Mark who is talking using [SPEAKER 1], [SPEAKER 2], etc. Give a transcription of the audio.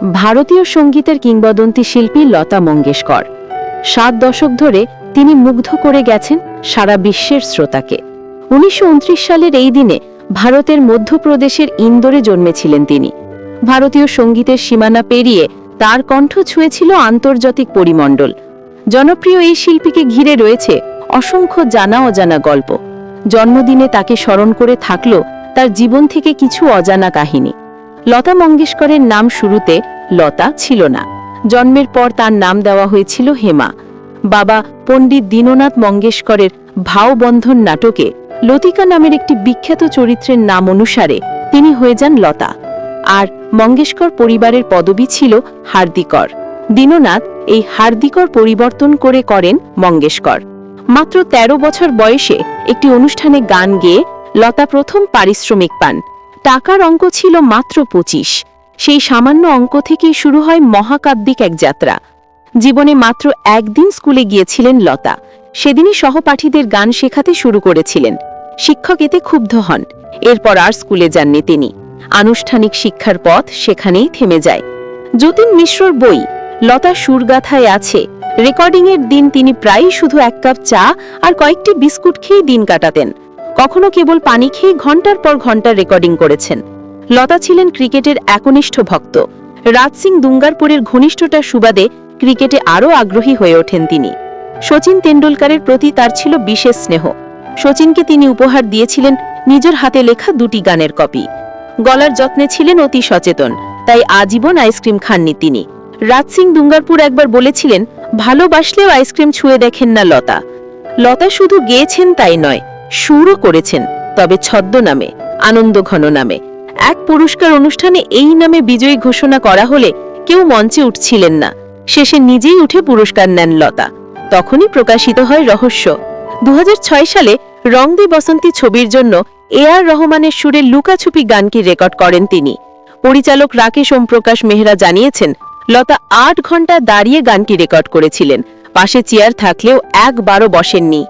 [SPEAKER 1] ভারতীয় সঙ্গীতের কিংবদন্তি শিল্পী লতা মঙ্গেশকর। 7 দশক ধরে তিনি মুগ্ধ করে গেছেন সারা বিশ্বের শ্রোতাকে। 1929 সালের এই দিনে ভারতের মধ্যপ্রদেশের ইন্দোরে জন্মেছিলেন তিনি। ভারতীয় সঙ্গীতের সীমানা পেরিয়ে তার কণ্ঠ ছুঁয়েছিল আন্তর্জাতিক পরিমণ্ডল। জনপ্রিয় এই শিল্পীকে ঘিরে রয়েছে অসংখ্য জানা অজানা গল্প। জন্মদিনে তাকে স্মরণ করে থাকলো তার জীবন থেকে কিছু অজানা কাহিনী। লতা মঙ্গেশকরের নাম শুরুতে লতা ছিল না। জন্মের পর তার নাম দেওয়া হয়েছিল হেমা। বাবা পণ্ডিত দীননাথ মঙ্গেশকরের ভাববন্ধন নাটকে লতিকা নামের একটি বিখ্যাত চরিত্রের নাম অনুসারে তিনি হয়ে যান লতা। আর মঙ্গেশকর পরিবারের পদবি ছিল হার্দিকর। দীননাথ এই হার্দিকর পরিবর্তন করে করেন মঙ্গেশকর। মাত্র 13 বছর বয়সে একটি অনুষ্ঠানে গান গেয়ে লতা প্রথম পারিশ্রমিক পান। টাকার অঙ্ক ছিল মাত্র 25। সেই সামান্য অঙ্ক থেকেই শুরু হয় মহাকাব্যিক এক যাত্রা। জীবনে মাত্র একদিন স্কুলে গিয়েছিলেন লতা। সেদিনই সহপাঠীদের গান শেখাতে শুরু করেছিলেন। শিক্ষক এতে ক্ষুব্ধ হন। এরপর আর স্কুলে যাননি তিনি। আনুষ্ঠানিক শিক্ষার পথ সেখানেই থেমে যায়। যতীন মিশ্রর বই লতা সুরগাথায় আছে রেকর্ডিংয়ের দিন তিনি প্রায়ই শুধু 1 কাপ চা আর কয়েকটি বিস্কুট খেয়ে দিন কাটাতেন। কখনো কেবল পানি খেয়ে ঘন্টার পর ঘন্টা রেকর্ডিং করেছেন। লতা ছিলেন ক্রিকেটের একনিষ্ঠ ভক্ত। রাজ সিং দুঙ্গারপুরের ঘনিষ্ঠতার সুবাদে ক্রিকেটে আরও আগ্রহী হয়ে ওঠেন তিনি। শচীন তেন্ডুলকরের প্রতি তার ছিল বিশেষ স্নেহ। শচীনকে তিনি উপহার দিয়েছিলেন নিজের হাতে লেখা 2টি গানের কপি। গলার যত্নে ছিলেন অতি সচেতন, তাই আজীবন আইসক্রিম খাননি তিনি। রাজ সিং দুঙ্গারপুর একবার বলেছিলেন, ভালোবাসলেও আইসক্রিম ছুঁয়ে দেখেন না লতা। লতা শুধু গেয়েছেন তাই নয়, সুরও করেছেন, তবে ছদ্মনামে, আনন্দঘন নামে। এক পুরস্কার অনুষ্ঠানে এই নামে বিজয়ী ঘোষণা করা হলে কেউ মঞ্চে উঠছিলেন না। শেষে নিজেই উঠে পুরস্কার নেন লতা। তখনই প্রকাশিত হয় রহস্য। 2006 সালে রং দে বসন্তী ছবির জন্য AR রহমানের সুরে লুকাছুপি গানটি রেকর্ড করেন তিনি। পরিচালক রাকেশ ওমপ্রকাশ মেহরা জানিয়েছেন, লতা 8 ঘন্টা দাঁড়িয়ে গানটি রেকর্ড করেছিলেন। পাশে চেয়ার থাকলেও একবারও বসেননি।